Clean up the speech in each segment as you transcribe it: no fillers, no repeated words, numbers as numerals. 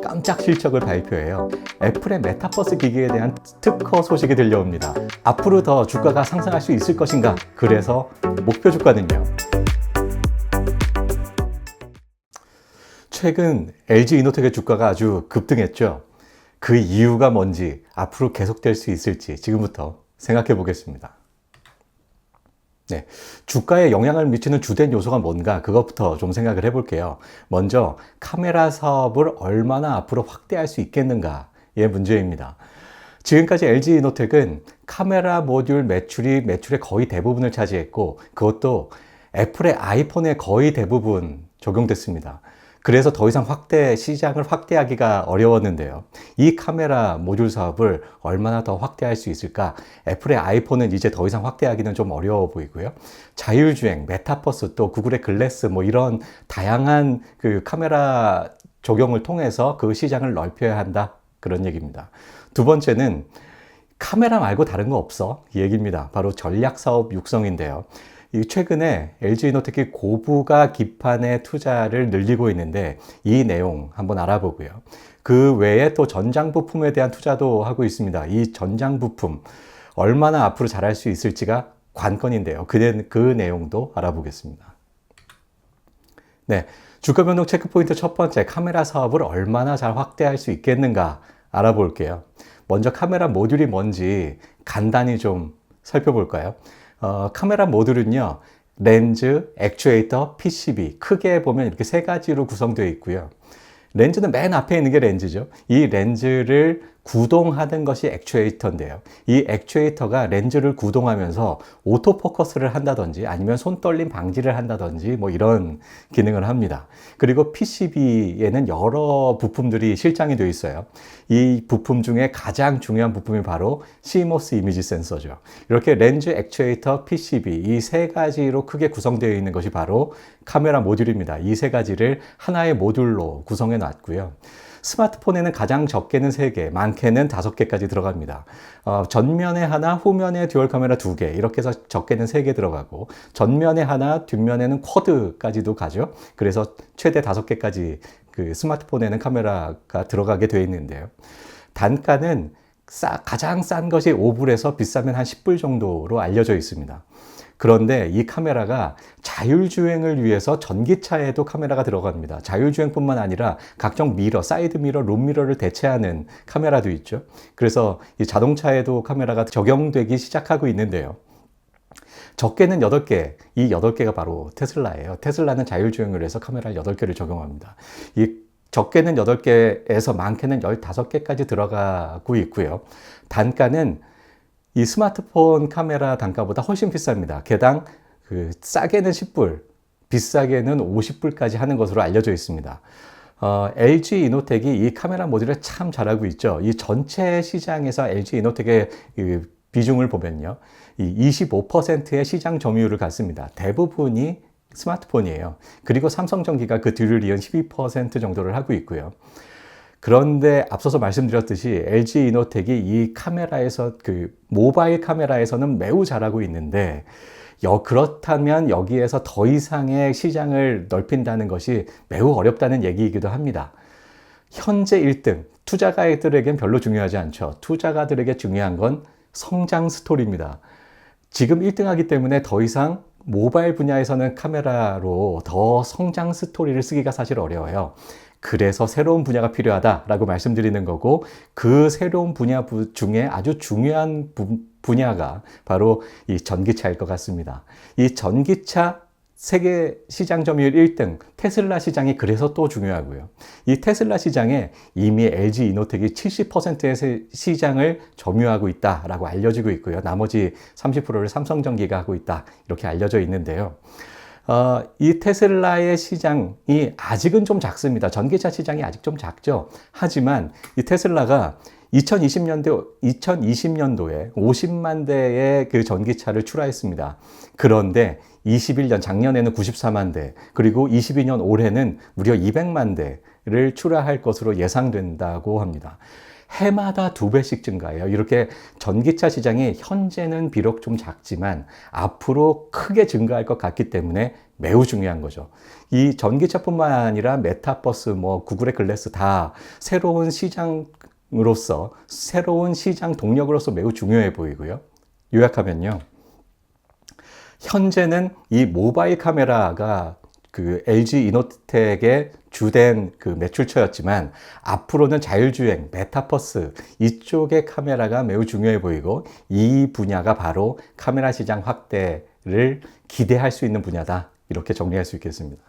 깜짝 실적을 발표해요. 애플의 메타버스 기기에 대한 특허 소식이 들려옵니다. 앞으로 더 주가가 상승할 수 있을 것인가? 그래서 목표 주가는요. 최근 LG 이노텍의 주가가 아주 급등했죠. 그 이유가 뭔지, 앞으로 계속될 수 있을지 지금부터 생각해 보겠습니다. 네, 주가에 영향을 미치는 주된 요소가 뭔가 그것부터 좀 생각을 해볼게요. 먼저 카메라 사업을 얼마나 앞으로 확대할 수 있겠는가의 문제입니다. 지금까지 LG 이노텍은 카메라 모듈 매출의 거의 대부분을 차지했고 그것도 애플의 아이폰에 거의 대부분 적용됐습니다. 그래서 더 이상 시장을 확대하기가 어려웠는데요. 이 카메라 모듈 사업을 얼마나 더 확대할 수 있을까? 애플의 아이폰은 이제 더 이상 확대하기는 좀 어려워 보이고요. 자율주행, 메타버스, 또 구글의 글래스, 이런 다양한 그 카메라 적용을 통해서 그 시장을 넓혀야 한다. 그런 얘기입니다. 두 번째는 카메라 말고 다른 거 없어? 이 얘기입니다. 바로 전략 사업 육성인데요. 최근에 LG 이노텍이 고부가 기판의 투자를 늘리고 있는데 이 내용 한번 알아보고요. 그 외에 또 전장 부품에 대한 투자도 하고 있습니다. 이 전장 부품 얼마나 앞으로 잘할 수 있을지가 관건인데요. 그 내용도 알아보겠습니다. 네, 주가 변동 체크 포인트 첫 번째, 카메라 사업을 얼마나 잘 확대할 수 있겠는가 알아볼게요. 먼저 카메라 모듈이 뭔지 간단히 좀 살펴볼까요? 카메라 모듈은요, 렌즈, 액추에이터, PCB, 크게 보면 이렇게 세 가지로 구성되어 있고요. 렌즈는 맨 앞에 있는 게 렌즈죠. 이 렌즈를 구동하는 것이 액추에이터인데요. 이 액추에이터가 렌즈를 구동하면서 오토포커스를 한다든지 아니면 손떨림 방지를 한다든지 이런 기능을 합니다. 그리고 PCB에는 여러 부품들이 실장이 되어 있어요. 이 부품 중에 가장 중요한 부품이 바로 CMOS 이미지 센서죠. 이렇게 렌즈, 액추에이터, PCB 이 세 가지로 크게 구성되어 있는 것이 바로 카메라 모듈입니다. 이 세 가지를 하나의 모듈로 구성해 놨고요. 스마트폰에는 가장 적게는 3개, 많게는 5개까지 들어갑니다. 전면에 하나, 후면에 듀얼 카메라 2개, 이렇게 해서 적게는 3개 들어가고 전면에 하나, 뒷면에는 쿼드까지도 가죠. 그래서 최대 5개까지 그 스마트폰에는 카메라가 들어가게 되어 있는데요. 단가는 가장 싼 것이 5불에서 비싸면 한 10불 정도로 알려져 있습니다. 그런데 이 카메라가 자율주행을 위해서 전기차에도 카메라가 들어갑니다. 자율주행뿐만 아니라 각종 미러, 사이드 미러, 룸 미러를 대체하는 카메라도 있죠. 그래서 이 자동차에도 카메라가 적용되기 시작하고 있는데요. 적게는 8개, 이 8개가 바로 테슬라예요. 테슬라는 자율주행을 위해서 카메라를 8개를 적용합니다. 이 적게는 8개에서 많게는 15개까지 들어가고 있고요. 단가는 이 스마트폰 카메라 단가보다 훨씬 비쌉니다. 개당 싸게는 10불, 비싸게는 50불까지 하는 것으로 알려져 있습니다. LG 이노텍이 이 카메라 모듈을 참 잘하고 있죠. 이 전체 시장에서 LG 이노텍의 비중을 보면요. 이 25%의 시장 점유율을 갖습니다. 대부분이 스마트폰이에요. 그리고 삼성전기가 그 뒤를 이은 12% 정도를 하고 있고요. 그런데 앞서서 말씀드렸듯이 LG 이노텍이 이 카메라에서 모바일 카메라에서는 매우 잘하고 있는데 그렇다면 여기에서 더 이상의 시장을 넓힌다는 것이 매우 어렵다는 얘기이기도 합니다. 현재 1등, 투자가들에겐 별로 중요하지 않죠. 투자가들에게 중요한 건 성장 스토리입니다. 지금 1등하기 때문에 더 이상 모바일 분야에서는 카메라로 더 성장 스토리를 쓰기가 사실 어려워요. 그래서 새로운 분야가 필요하다라고 말씀드리는 거고 그 새로운 분야 중에 아주 중요한 분야가 바로 이 전기차일 것 같습니다. 이 전기차 세계 시장 점유율 1등 테슬라 시장이 그래서 또 중요하고요. 이 테슬라 시장에 이미 LG 이노텍이 70%의 시장을 점유하고 있다라고 알려지고 있고요. 나머지 30%를 삼성전기가 하고 있다 이렇게 알려져 있는데요. 이 테슬라의 시장이 아직은 좀 작습니다. 전기차 시장이 아직 좀 작죠. 하지만 이 테슬라가 2020년도에 50만 대의 그 전기차를 출하했습니다. 그런데 21년 작년에는 94만 대, 그리고 22년 올해는 무려 200만 대를 출하할 것으로 예상된다고 합니다. 해마다 2배씩 증가해요. 이렇게 전기차 시장이 현재는 비록 좀 작지만 앞으로 크게 증가할 것 같기 때문에 매우 중요한 거죠. 이 전기차뿐만 아니라 메타버스, 뭐 구글의 글래스 다 새로운 시장으로서, 새로운 시장 동력으로서 매우 중요해 보이고요. 요약하면요. 현재는 이 모바일 카메라가 그 LG 이노텍의 주된 그 매출처였지만 앞으로는 자율주행, 메타버스 이쪽의 카메라가 매우 중요해 보이고 이 분야가 바로 카메라 시장 확대를 기대할 수 있는 분야다. 이렇게 정리할 수 있겠습니다.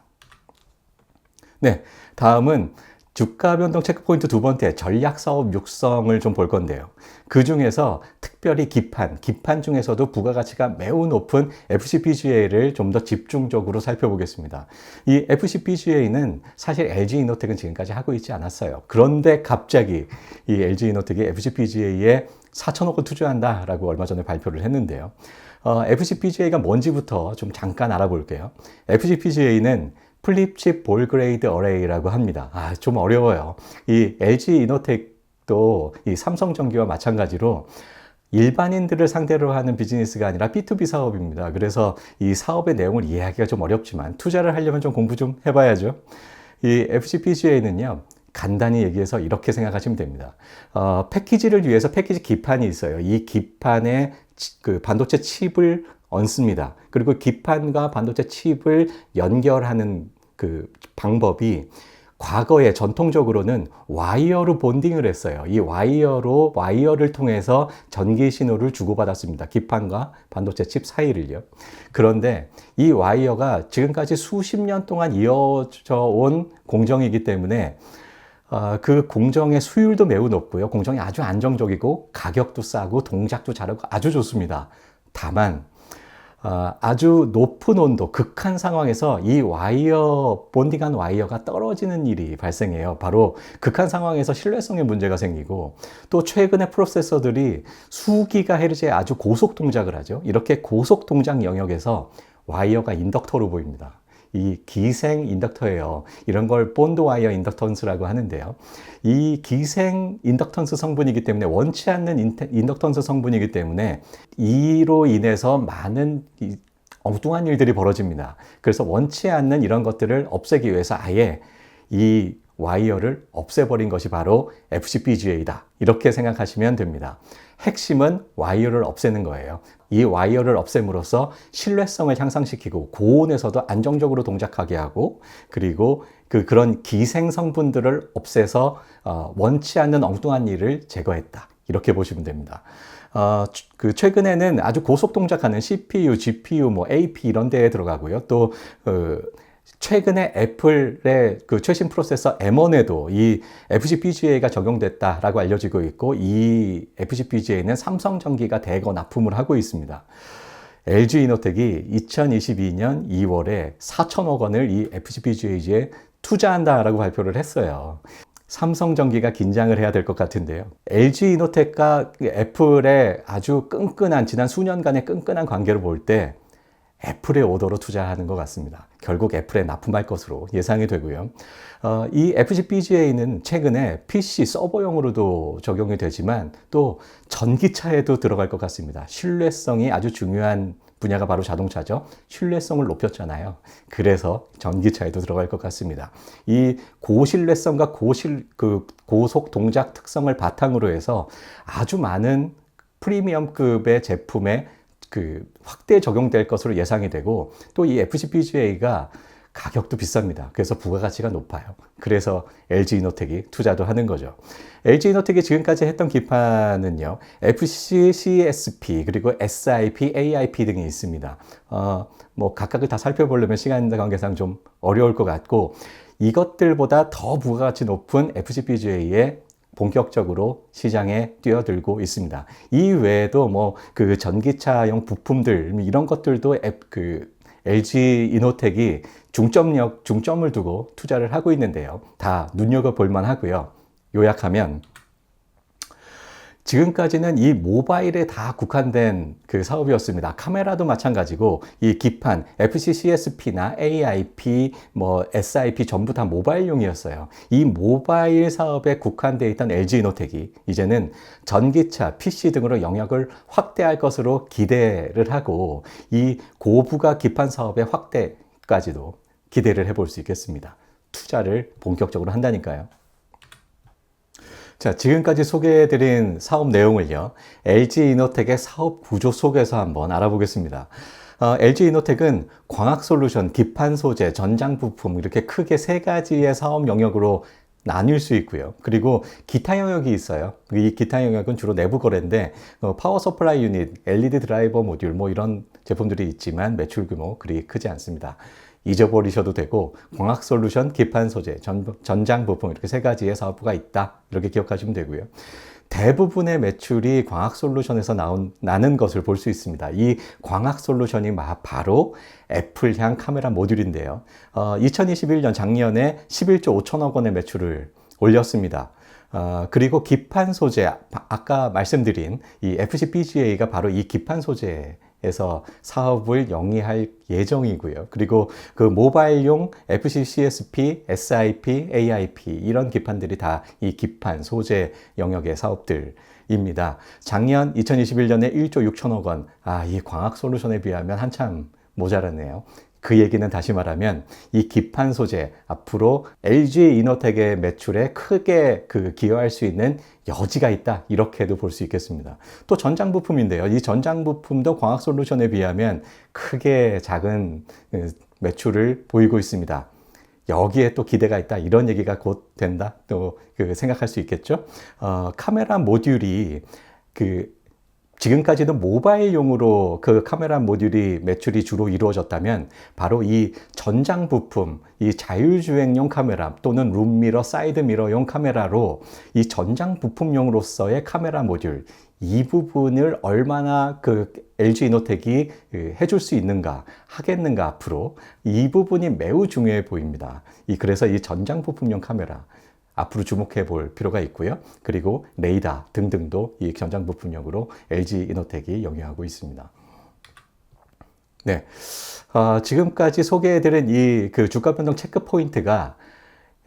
네, 다음은 주가 변동 체크포인트 2번째 전략 사업 육성을 좀 볼 건데요. 그 중에서 특별히 기판 중에서도 부가가치가 매우 높은 FCPGA를 좀 더 집중적으로 살펴보겠습니다. 이 FCPGA는 사실 LG 이노텍은 지금까지 하고 있지 않았어요. 그런데 갑자기 이 LG 이노텍이 FCPGA에 4천억 원 투자한다라고 얼마 전에 발표를 했는데요. FCPGA가 뭔지부터 좀 잠깐 알아볼게요. FCPGA는 플립칩 볼 그레이드 어레이라고 합니다. 좀 어려워요. 이 LG 이노텍도 이 삼성전기와 마찬가지로 일반인들을 상대로 하는 비즈니스가 아니라 B2B 사업입니다. 그래서 이 사업의 내용을 이해하기가 좀 어렵지만 투자를 하려면 좀 공부 좀 해봐야죠. 이 FCPGA는요, 간단히 얘기해서 이렇게 생각하시면 됩니다. 패키지를 위해서 패키지 기판이 있어요. 이 기판에 그 반도체 칩을 얹습니다. 그리고 기판과 반도체 칩을 연결하는 그 방법이 과거에 전통적으로는 와이어로 본딩을 했어요. 이 와이어를 통해서 전기 신호를 주고받았습니다. 기판과 반도체 칩 사이를요. 그런데 이 와이어가 지금까지 수십 년 동안 이어져 온 공정이기 때문에 그 공정의 수율도 매우 높고요. 공정이 아주 안정적이고 가격도 싸고 동작도 잘하고 아주 좋습니다. 다만 아주 높은 온도, 극한 상황에서 이 본딩한 와이어가 떨어지는 일이 발생해요. 바로 극한 상황에서 신뢰성에 문제가 생기고 또 최근의 프로세서들이 수기가헤르츠의 아주 고속 동작을 하죠. 이렇게 고속 동작 영역에서 와이어가 인덕터로 보입니다. 이 기생 인덕터예요. 이런 걸 본드 와이어 인덕턴스라고 하는데요. 이 기생 인덕턴스 성분이기 때문에 원치 않는 인덕턴스 성분이기 때문에 이로 인해서 많은 엉뚱한 일들이 벌어집니다. 그래서 원치 않는 이런 것들을 없애기 위해서 아예 이 와이어를 없애버린 것이 바로 FCPGA다. 이렇게 생각하시면 됩니다. 핵심은 와이어를 없애는 거예요. 이 와이어를 없앰으로써 신뢰성을 향상시키고 고온에서도 안정적으로 동작하게 하고 그리고 그런 기생 성분들을 없애서 원치 않는 엉뚱한 일을 제거했다. 이렇게 보시면 됩니다. 최근에는 아주 고속 동작하는 CPU, GPU, 뭐 AP 이런 데에 들어가고요. 또 최근에 애플의 그 최신 프로세서 M1에도 이 FCPGA가 적용됐다라고 알려지고 있고 이 FCPGA는 삼성전기가 대거 납품을 하고 있습니다. LG 이노텍이 2022년 2월에 4천억 원을 이 FCPGA에 투자한다라고 발표를 했어요. 삼성전기가 긴장을 해야 될 것 같은데요. LG 이노텍과 애플의 아주 끈끈한 지난 수년간의 끈끈한 관계를 볼 때 애플의 오더로 투자하는 것 같습니다. 결국 애플에 납품할 것으로 예상이 되고요. 이 FCPGA는 최근에 PC 서버용으로도 적용이 되지만 또 전기차에도 들어갈 것 같습니다. 신뢰성이 아주 중요한 분야가 바로 자동차죠. 신뢰성을 높였잖아요. 그래서 전기차에도 들어갈 것 같습니다. 이 고신뢰성과 고속 동작 특성을 바탕으로 해서 아주 많은 프리미엄급의 제품에 확대 적용될 것으로 예상이 되고 또 이 FCPGA가 가격도 비쌉니다. 그래서 부가가치가 높아요. 그래서 LG 이노텍이 투자도 하는 거죠. LG 이노텍이 지금까지 했던 기판은요, FC, CSP, 그리고 SIP, AIP 등이 있습니다. 뭐 각각을 다 살펴보려면 시간 관계상 좀 어려울 것 같고 이것들보다 더 부가가치 높은 FCPGA에 본격적으로 시장에 뛰어들고 있습니다. 이 외에도 뭐 그 전기차용 부품들 이런 것들도 LG 이노텍이 중점을 두고 투자를 하고 있는데요. 다 눈여겨볼 만하고요. 요약하면 지금까지는 이 모바일에 다 국한된 그 사업이었습니다. 카메라도 마찬가지고 이 기판, FCCSP나 AIP, 뭐 SIP 전부 다 모바일용이었어요. 이 모바일 사업에 국한되어 있던 LG이노텍이 이제는 전기차, PC 등으로 영역을 확대할 것으로 기대를 하고 이 고부가 기판 사업의 확대까지도 기대를 해볼 수 있겠습니다. 투자를 본격적으로 한다니까요. 자, 지금까지 소개해드린 사업 내용을요, LG이노텍의 사업 구조 속에서 한번 알아보겠습니다. LG이노텍은 광학솔루션, 기판 소재, 전장 부품 이렇게 크게 세 가지의 사업 영역으로 나뉠 수 있고요. 그리고 기타 영역이 있어요. 이 기타 영역은 주로 내부 거래인데 파워 서플라이 유닛, LED 드라이버 모듈 뭐 이런 제품들이 있지만 매출 규모 그리 크지 않습니다. 잊어버리셔도 되고 광학 솔루션, 기판 소재, 전장 부품 이렇게 세 가지의 사업부가 있다. 이렇게 기억하시면 되고요. 대부분의 매출이 광학 솔루션에서 나는 것을 볼 수 있습니다. 이 광학 솔루션이 바로 애플향 카메라 모듈인데요. 2021년 작년에 11조 5천억 원의 매출을 올렸습니다. 그리고 기판 소재, 아까 말씀드린 이 FCBGA가 바로 이 기판 소재에서 사업을 영위할 예정이고요. 그리고 그 모바일용 FCCSP, SIP, AIP 이런 기판들이 다 이 기판 소재 영역의 사업들입니다. 작년 2021년에 1조 6천억 원. 이 광학 솔루션에 비하면 한참 모자랐네요. 그 얘기는 다시 말하면 이 기판 소재 앞으로 LG이노텍의 매출에 크게 기여할 수 있는 여지가 있다. 이렇게도 볼 수 있겠습니다. 또 전장 부품인데요. 이 전장 부품도 광학 솔루션에 비하면 크게 작은 매출을 보이고 있습니다. 여기에 또 기대가 있다. 이런 얘기가 곧 된다. 또 생각할 수 있겠죠. 카메라 모듈이 지금까지는 모바일용으로 그 카메라 모듈이 매출이 주로 이루어졌다면 바로 이 전장 부품, 이 자율주행용 카메라 또는 룸미러, 사이드미러용 카메라로 이 전장 부품용으로서의 카메라 모듈 이 부분을 얼마나 LG이노텍이 해줄 수 있는가, 하겠는가 앞으로 이 부분이 매우 중요해 보입니다. 그래서 이 전장 부품용 카메라 앞으로 주목해 볼 필요가 있고요. 그리고 레이더 등등도 이 전장 부품용으로 LG이노텍이 영위하고 있습니다. 네, 지금까지 소개해드린 이 주가 변동 체크 포인트가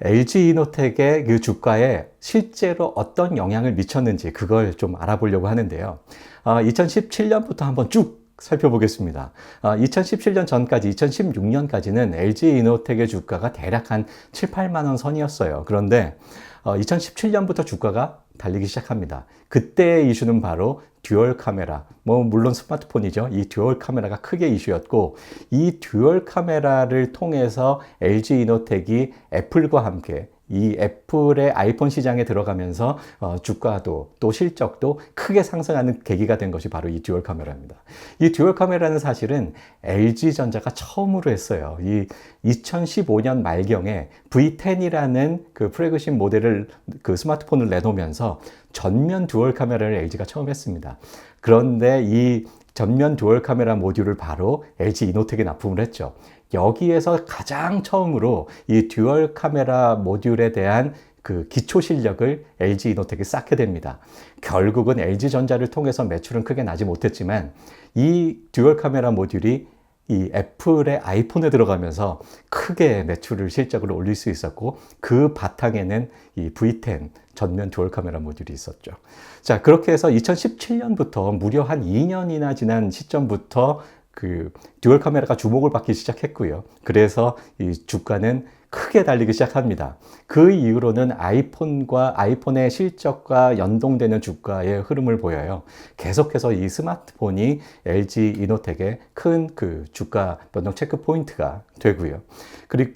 LG이노텍의 그 주가에 실제로 어떤 영향을 미쳤는지 그걸 좀 알아보려고 하는데요. 2017년부터 한번 쭉 살펴보겠습니다. 2017년 전까지 2016년까지는 LG이노텍의 주가가 대략 한 7, 8만 원 선이었어요. 그런데 2017년부터 주가가 달리기 시작합니다. 그때의 이슈는 바로 듀얼 카메라, 물론 스마트폰이죠. 이 듀얼 카메라가 크게 이슈였고 이 듀얼 카메라를 통해서 LG이노텍이 애플과 함께 이 애플의 아이폰 시장에 들어가면서 주가도 또 실적도 크게 상승하는 계기가 된 것이 바로 이 듀얼 카메라입니다. 이 듀얼 카메라는 사실은 LG전자가 처음으로 했어요. 이 2015년 말경에 V10이라는 그 플래그십 모델을 스마트폰을 내놓으면서 전면 듀얼 카메라를 LG가 처음 했습니다. 그런데 이 전면 듀얼 카메라 모듈을 바로 LG이노텍에 납품을 했죠. 여기에서 가장 처음으로 이 듀얼 카메라 모듈에 대한 기초 실력을 LG이노텍이 쌓게 됩니다. 결국은 LG전자를 통해서 매출은 크게 나지 못했지만 이 듀얼 카메라 모듈이 이 애플의 아이폰에 들어가면서 크게 매출을 실적을 올릴 수 있었고 그 바탕에는 이 V10 전면 듀얼 카메라 모듈이 있었죠. 자, 그렇게 해서 2017년부터 무려 한 2년이나 지난 시점부터 듀얼 카메라가 주목을 받기 시작했고요. 그래서 이 주가는 크게 달리기 시작합니다. 그 이후로는 아이폰의 실적과 연동되는 주가의 흐름을 보여요. 계속해서 이 스마트폰이 LG이노텍의 큰 주가 변동 체크 포인트가 되고요.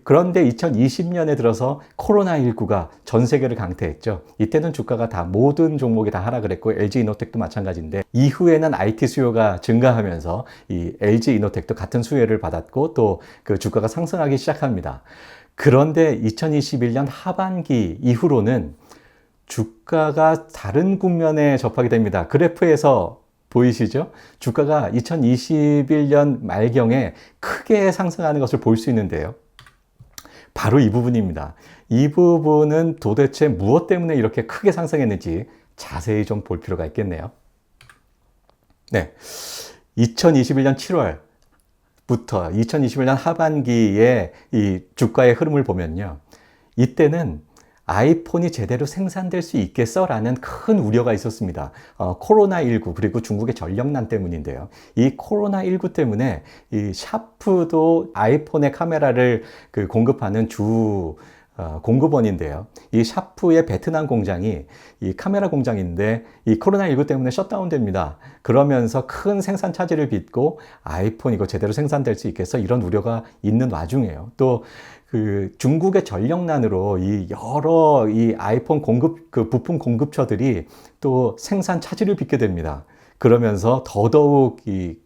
그런데 2020년에 들어서 코로나19가 전 세계를 강타했죠. 이때는 주가가 모든 종목이 다 하락을 했고 LG이노텍도 마찬가지인데 이후에는 IT 수요가 증가하면서 이 LG이노텍도 같은 수혜를 받았고 또 주가가 상승하기 시작합니다. 그런데 2021년 하반기 이후로는 주가가 다른 국면에 접하게 됩니다. 그래프에서 보이시죠? 주가가 2021년 말경에 크게 상승하는 것을 볼 수 있는데요. 바로 이 부분입니다. 이 부분은 도대체 무엇 때문에 이렇게 크게 상승했는지 자세히 좀 볼 필요가 있겠네요. 네. 2021년 7월부터 2021년 하반기에 이 주가의 흐름을 보면요. 이때는 아이폰이 제대로 생산될 수 있겠어? 라는 큰 우려가 있었습니다. 코로나19 그리고 중국의 전력난 때문인데요. 이 코로나19 때문에 이 샤프도 아이폰의 카메라를 공급하는 주 공급원인데요. 이 샤프의 베트남 공장이 이 카메라 공장인데 이 코로나19 때문에 셧다운됩니다. 그러면서 큰 생산 차질을 빚고 아이폰 이거 제대로 생산될 수 있겠어? 이런 우려가 있는 와중에요. 또 중국의 전력난으로 이 여러 이 아이폰 공급 부품 공급처들이 또 생산 차질을 빚게 됩니다. 그러면서 더더욱 이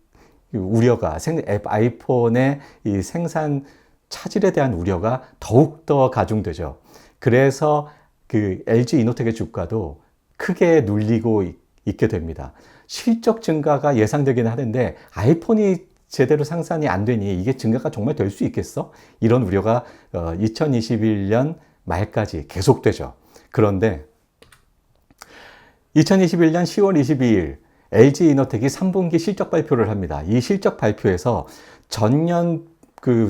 우려가 아이폰의 이 생산 차질에 대한 우려가 더욱더 가중되죠. 그래서 LG 이노텍의 주가도 크게 눌리고 있게 됩니다. 실적 증가가 예상되기는 하는데 아이폰이 제대로 생산이 안 되니 이게 증가가 정말 될 수 있겠어? 이런 우려가 2021년 말까지 계속되죠. 그런데 2021년 10월 22일 LG 이노텍이 3분기 실적 발표를 합니다. 이 실적 발표에서 전년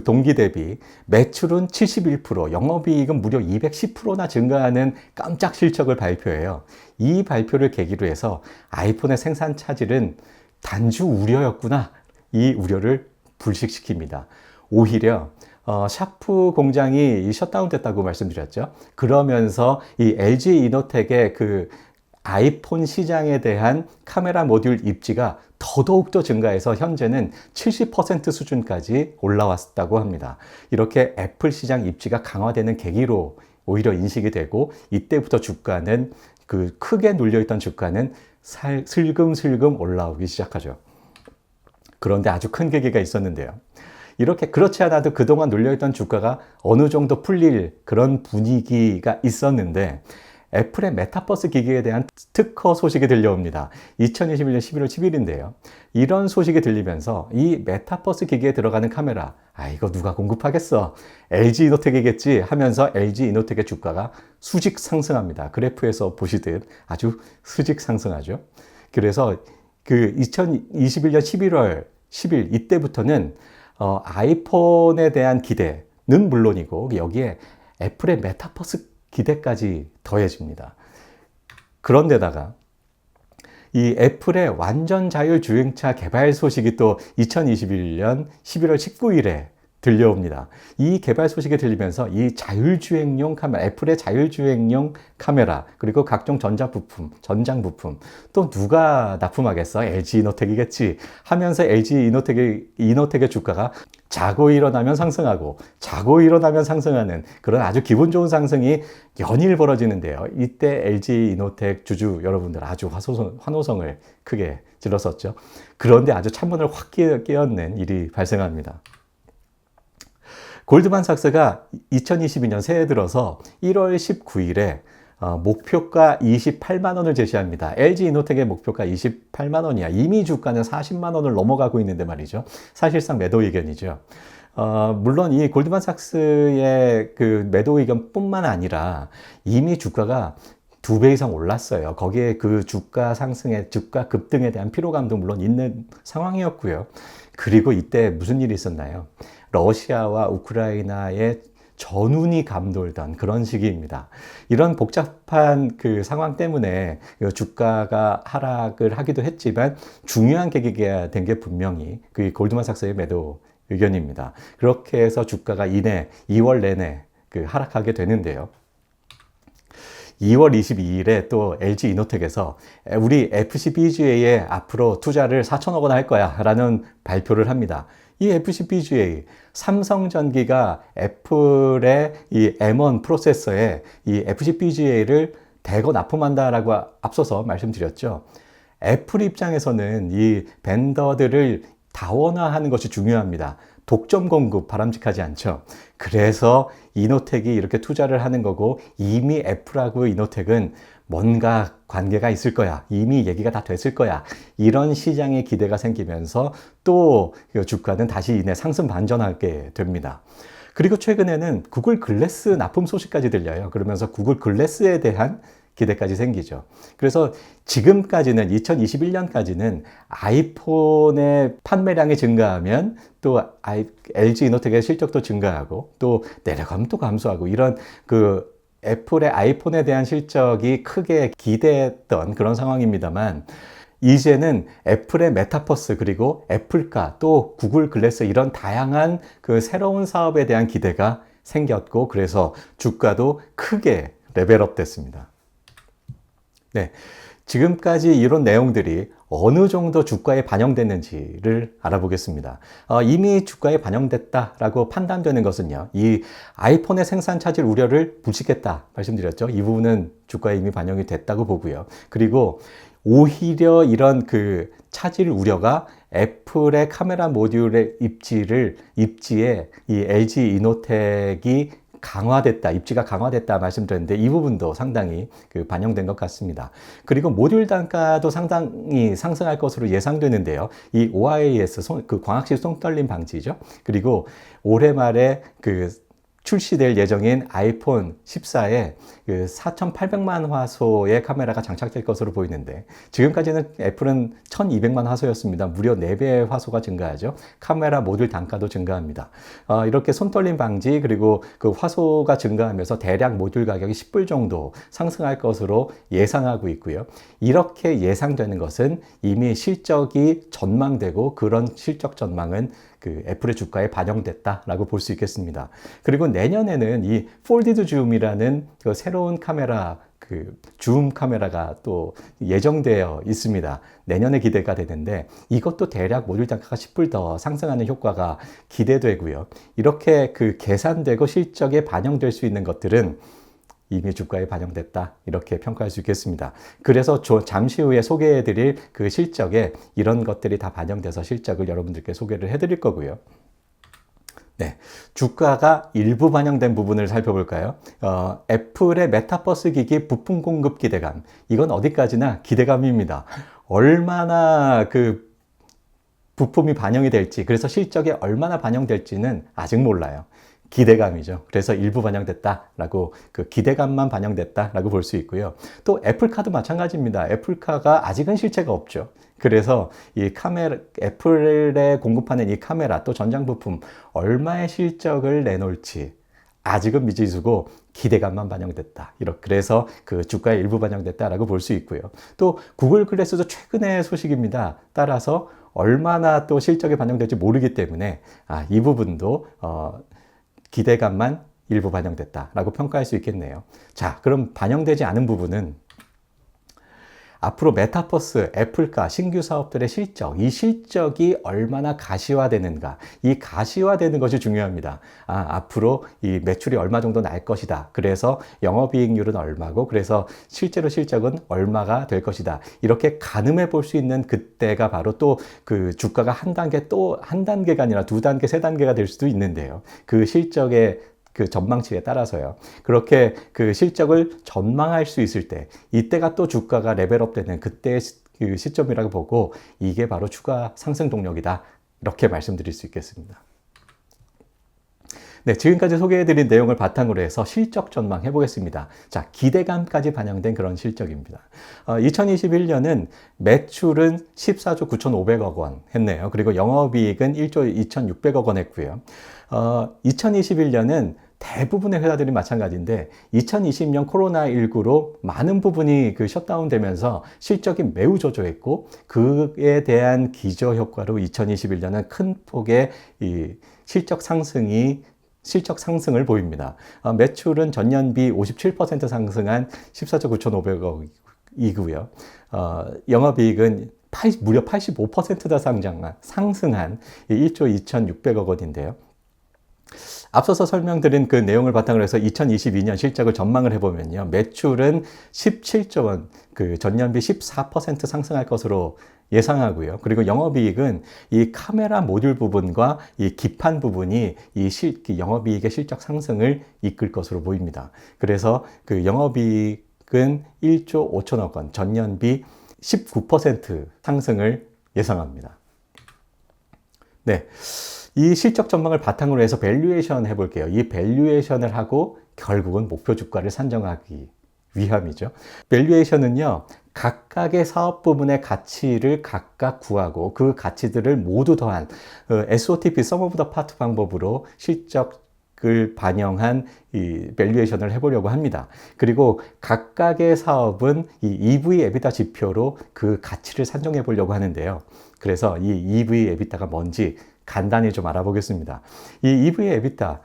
동기 대비 매출은 71%, 영업이익은 무려 210%나 증가하는 깜짝 실적을 발표해요. 이 발표를 계기로 해서 아이폰의 생산 차질은 단주 우려였구나. 이 우려를 불식시킵니다. 오히려 샤프 공장이 셧다운 됐다고 말씀드렸죠. 그러면서 이 LG 이노텍의 아이폰 시장에 대한 카메라 모듈 입지가 더더욱더 증가해서 현재는 70% 수준까지 올라왔다고 합니다. 이렇게 애플 시장 입지가 강화되는 계기로 오히려 인식이 되고 이때부터 주가는 크게 눌려있던 주가는 슬금슬금 올라오기 시작하죠. 그런데 아주 큰 계기가 있었는데요. 이렇게 그렇지 않아도 그동안 눌려있던 주가가 어느 정도 풀릴 그런 분위기가 있었는데 애플의 메타버스 기기에 대한 특허 소식이 들려옵니다. 2021년 11월 10일인데요. 이런 소식이 들리면서 이 메타버스 기기에 들어가는 카메라, 이거 누가 공급하겠어? LG 이노텍이겠지 하면서 LG 이노텍의 주가가 수직 상승합니다. 그래프에서 보시듯 아주 수직 상승하죠. 그래서 2021년 11월 10일 이때부터는 아이폰에 대한 기대는 물론이고 여기에 애플의 메타버스 기대까지 더해집니다. 그런데다가 이 애플의 완전 자율주행차 개발 소식이 또 2021년 11월 19일에 들려옵니다. 이 개발 소식이 들리면서 이 자율주행용 카메라, 애플의 자율주행용 카메라, 그리고 각종 전장 부품, 또 누가 납품하겠어? LG 이노텍이겠지 하면서 LG 이노텍의 주가가 자고 일어나면 상승하고 자고 일어나면 상승하는 그런 아주 기분 좋은 상승이 연일 벌어지는데요. 이때 LG 이노텍 주주 여러분들 아주 환호성을 크게 질렀었죠. 그런데 아주 찬문을 확 깨얹는 일이 발생합니다. 골드만삭스가 2022년 새해 들어서 1월 19일에 목표가 28만 원을 제시합니다. LG 이노텍의 목표가 28만 원이야. 이미 주가는 40만 원을 넘어가고 있는데 말이죠. 사실상 매도 의견이죠. 물론 이 골드만삭스의 매도 의견뿐만 아니라 이미 주가가 2배 이상 올랐어요. 거기에 주가 상승에, 주가 급등에 대한 피로감도 물론 있는 상황이었고요. 그리고 이때 무슨 일이 있었나요? 러시아와 우크라이나의 전운이 감돌던 그런 시기입니다. 이런 복잡한 상황 때문에 주가가 하락을 하기도 했지만 중요한 계기가 된 게 분명히 골드만삭스의 매도 의견입니다. 그렇게 해서 주가가 2월 내내 하락하게 되는데요. 2월 22일에 또 LG 이노텍에서 우리 FCBGA에 앞으로 투자를 4천억 원 할 거야 라는 발표를 합니다. 이 FCBGA, 삼성전기가 애플의 이 M1 프로세서에 이 FCBGA를 대거 납품한다라고 앞서서 말씀드렸죠. 애플 입장에서는 이 벤더들을 다원화하는 것이 중요합니다. 독점 공급 바람직하지 않죠. 그래서 이노텍이 이렇게 투자를 하는 거고 이미 애플하고 이노텍은 뭔가 관계가 있을 거야. 이미 얘기가 다 됐을 거야. 이런 시장의 기대가 생기면서 또 주가는 다시 상승 반전하게 됩니다. 그리고 최근에는 구글 글래스 납품 소식까지 들려요. 그러면서 구글 글래스에 대한 기대까지 생기죠. 그래서 지금까지는 2021년까지는 아이폰의 판매량이 증가하면 또 LG 이노텍의 실적도 증가하고 또 내려가면 또 감소하고 이런 그 애플의 아이폰에 대한 실적이 크게 기대했던 그런 상황입니다만 이제는 애플의 메타버스 그리고 애플카 또 구글 글래스 이런 다양한 그 새로운 사업에 대한 기대가 생겼고 그래서 주가도 크게 레벨업 됐습니다. 네, 지금까지 이런 내용들이 어느 정도 주가에 반영됐는지를 알아보겠습니다. 이미 주가에 반영됐다라고 판단되는 것은요, 이 아이폰의 생산 차질 우려를 불식했다 말씀드렸죠. 이 부분은 주가에 이미 반영이 됐다고 보고요. 그리고 오히려 이런 그 차질 우려가 애플의 카메라 모듈의 입지에 이 LG 이노텍이 강화됐다, 입지가 강화됐다 말씀드렸는데 이 부분도 상당히 그 반영된 것 같습니다. 그리고 모듈 단가도 상당히 상승할 것으로 예상되는데요. 이 OIS, 그 광학식 손떨림 방지죠. 그리고 올해 말에 그 출시될 예정인 아이폰 14에 그 4,800만 화소의 카메라가 장착될 것으로 보이는데 지금까지는 애플은 1,200만 화소였습니다. 무려 4배의 화소가 증가하죠. 카메라 모듈 단가도 증가합니다. 이렇게 손떨림 방지 그리고 그 화소가 증가하면서 대략 모듈 가격이 10불 정도 상승할 것으로 예상하고 있고요. 이렇게 예상되는 것은 이미 실적이 전망되고 그런 실적 전망은 그 애플의 주가에 반영됐다라고 볼 수 있겠습니다. 그리고 내년에는 이 폴디드 줌이라는 그 새로운 카메라, 그 줌 카메라가 또 예정되어 있습니다. 내년에 기대가 되는데 이것도 대략 모듈 단가가 10불 더 상승하는 효과가 기대되고요. 이렇게 그 계산되고 실적에 반영될 수 있는 것들은 이미 주가에 반영됐다 이렇게 평가할 수 있겠습니다. 그래서 잠시 후에 소개해드릴 그 실적에 이런 것들이 다 반영돼서 실적을 여러분들께 소개를 해드릴 거고요. 네, 주가가 일부 반영된 부분을 살펴볼까요? 애플의 메타버스 기기 부품 공급 기대감, 이건 어디까지나 기대감입니다. 얼마나 그 부품이 반영이 될지, 그래서 실적에 얼마나 반영될지는 아직 몰라요. 기대감이죠. 그래서 일부 반영됐다라고, 그 기대감만 반영됐다라고 볼 수 있고요. 또 애플카도 마찬가지입니다. 애플카가 아직은 실체가 없죠. 그래서 이 카메라, 애플에 공급하는 이 카메라 또 전장 부품 얼마의 실적을 내놓을지 아직은 미지수고 기대감만 반영됐다. 그래서 그 주가에 일부 반영됐다라고 볼 수 있고요. 또 구글 글래스도 최근의 소식입니다. 따라서 얼마나 또 실적에 반영될지 모르기 때문에 이 부분도 기대감만 일부 반영됐다라고 평가할 수 있겠네요. 자, 그럼 반영되지 않은 부분은 앞으로 메타버스, 애플카, 신규 사업들의 실적, 이 실적이 얼마나 가시화되는가, 이 가시화되는 것이 중요합니다. 앞으로 이 매출이 얼마 정도 날 것이다. 그래서 영업이익률은 얼마고, 그래서 실제로 실적은 얼마가 될 것이다. 이렇게 가늠해 볼 수 있는 그때가 바로 또 그 주가가 한 단계가 아니라 2단계, 3단계가 될 수도 있는데요. 그 실적의 그 전망치에 따라서요. 그렇게 그 실적을 전망할 수 있을 때, 이때가 또 주가가 레벨업 되는 그때의 그 시점이라고 보고, 이게 바로 추가 상승 동력이다. 이렇게 말씀드릴 수 있겠습니다. 네, 지금까지 소개해드린 내용을 바탕으로 해서 실적 전망 해보겠습니다. 자, 기대감까지 반영된 그런 실적입니다. 2021년은 매출은 14조 9,500억 원 했네요. 그리고 영업이익은 1조 2,600억 원 했고요. 2021년은 대부분의 회사들이 마찬가지인데 2020년 코로나19로 많은 부분이 그 셧다운 되면서 실적이 매우 저조했고 그에 대한 기저 효과로 2021년은 큰 폭의 이 실적 상승을 보입니다. 매출은 전년비 57% 상승한 14조 9,500억이고요. 영업이익은 무려 85%나 상승한 1조 2,600억 원인데요. 앞서서 설명드린 그 내용을 바탕으로 해서 2022년 실적을 전망을 해보면요. 매출은 17조 원, 그 전년비 14% 상승할 것으로 예상하고요. 그리고 영업이익은 이 카메라 모듈 부분과 이 기판 부분이 영업이익의 실적 상승을 이끌 것으로 보입니다. 그래서 그 영업이익은 1조 5천억 원, 전년비 19% 상승을 예상합니다. 네. 이 실적 전망을 바탕으로 해서 밸류에이션 해볼게요. 이 밸류에이션을 하고 결국은 목표 주가를 산정하기 위함이죠. 밸류에이션은요, 각각의 사업 부문의 가치를 각각 구하고 그 가치들을 모두 더한 SOTP, Sum of the Part 방법으로 실적을 반영한 이 밸류에이션을 해보려고 합니다. 그리고 각각의 사업은 이 EV, EBITDA 지표로 그 가치를 산정해 보려고 하는데요. 그래서 이 EV, EBITDA가 뭔지 간단히 좀 알아보겠습니다. 이 EV, EBITDA,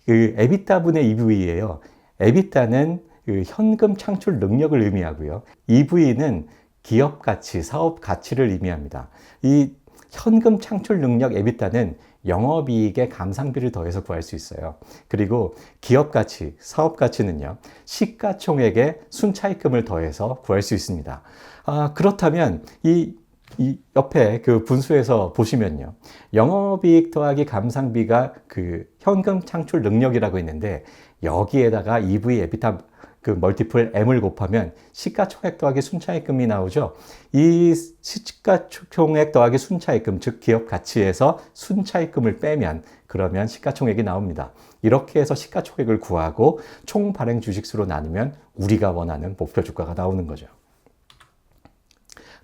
그 EBITDA 분의 EV예요. EBITDA는 그 현금 창출 능력을 의미하고요. EV는 기업 가치, 사업 가치를 의미합니다. 이 현금 창출 능력 EBITDA는 영업이익의 감상비를 더해서 구할 수 있어요. 그리고 기업 가치, 사업 가치는요, 시가총액의 순차익금을 더해서 구할 수 있습니다. 그렇다면 이 옆에 그 분수에서 보시면요, 영업이익 더하기 감상비가 그 현금 창출 능력이라고 있는데, 여기에다가 EV, EBITDA 그 멀티플 M을 곱하면 시가총액 더하기 순차익금이 나오죠. 이 시가총액 더하기 순차익금, 즉 기업 가치에서 순차익금을 빼면 그러면 시가총액이 나옵니다. 이렇게 해서 시가총액을 구하고 총 발행 주식수로 나누면 우리가 원하는 목표 주가가 나오는 거죠.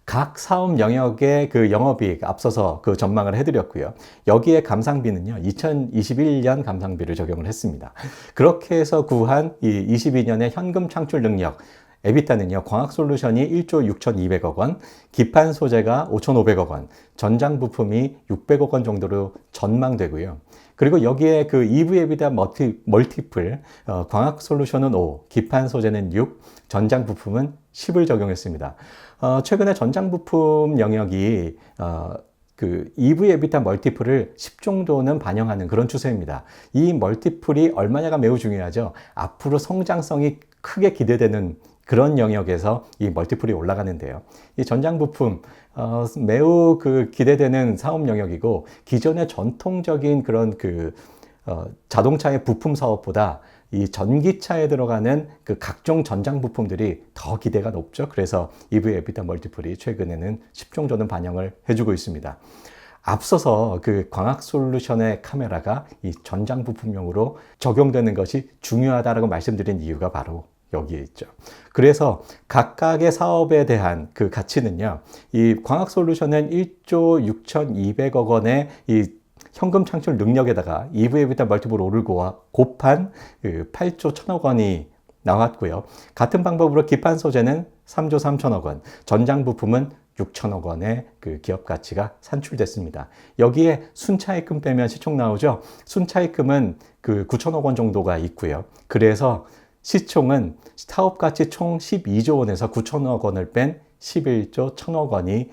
각 사업 영역의 그 영업이익 앞서서 그 전망을 해드렸고요. 여기에 감상비는요, 2021년 감상비를 적용을 했습니다. 그렇게 해서 구한 이 22년의 현금 창출 능력, 에비타는요, 광학솔루션이 1조 6,200억 원, 기판 소재가 5,500억 원, 전장 부품이 600억 원 정도로 전망되고요. 그리고 여기에 그 EV 에비타 멀티플, 광학솔루션은 5, 기판 소재는 6, 전장 부품은 10을 적용했습니다. 최근에 전장 부품 영역이 그 EV 에비타 멀티플을 10 정도는 반영하는 그런 추세입니다. 이 멀티플이 얼마냐가 매우 중요하죠. 앞으로 성장성이 크게 기대되는 그런 영역에서 이 멀티플이 올라가는데요. 이 전장 부품 매우 그 기대되는 사업 영역이고, 기존의 전통적인 그런 그 자동차의 부품 사업보다 이 전기차에 들어가는 그 각종 전장 부품들이 더 기대가 높죠. 그래서 EV 에비타 멀티플이 최근에는 10 정도는 반영을 해주고 있습니다. 앞서서 그 광학 솔루션의 카메라가 이 전장 부품용으로 적용되는 것이 중요하다고 말씀드린 이유가 바로 여기에 있죠. 그래서 각각의 사업에 대한 그 가치는요, 이 광학 솔루션은 1조 6,200억 원의 이 현금 창출 능력에다가 EV 에비타 멀티플 5를 곱한 8조 1,000억 원이 나왔고요. 같은 방법으로 기판 소재는 3조 3천억 원, 전장 부품은 6천억 원의 그 기업 가치가 산출됐습니다. 여기에 순차익금 빼면 시총 나오죠. 순차익금은 그 9천억 원 정도가 있고요. 그래서 시총은 사업 가치 총 12조 원에서 9천억 원을 뺀 11조 1천억 원이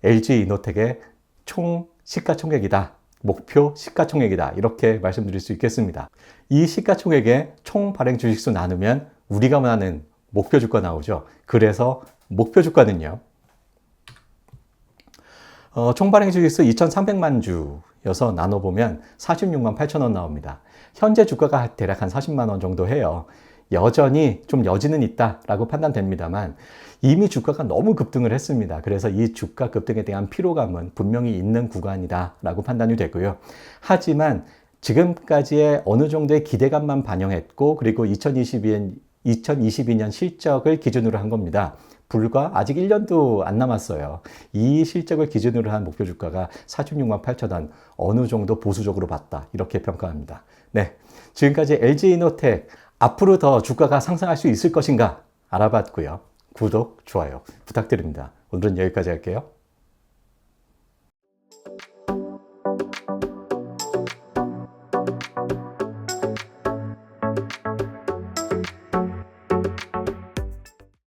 LG 이노텍의 총 시가총액이다. 목표 시가총액이다. 이렇게 말씀드릴 수 있겠습니다. 이 시가총액의 총 발행 주식수 나누면 우리가 원하는 목표 주가 나오죠. 그래서 목표 주가는요, 총 발행 주식수 2,300만 주여서 나눠보면 46만 8천 원 나옵니다. 현재 주가가 대략 한 40만 원 정도 해요. 여전히 좀 여지는 있다라고 판단됩니다만 이미 주가가 너무 급등을 했습니다. 그래서 이 주가 급등에 대한 피로감은 분명히 있는 구간이다라고 판단이 되고요. 하지만 지금까지의 어느 정도의 기대감만 반영했고, 그리고 2022년 실적을 기준으로 한 겁니다. 불과 아직 1년도 안 남았어요. 이 실적을 기준으로 한 목표 주가가 46만 8천 원, 어느 정도 보수적으로 봤다, 이렇게 평가합니다. 네, 지금까지 LG 이노텍 앞으로 더 주가가 상승할 수 있을 것인가 알아봤고요. 구독, 좋아요 부탁드립니다. 오늘은 여기까지 할게요.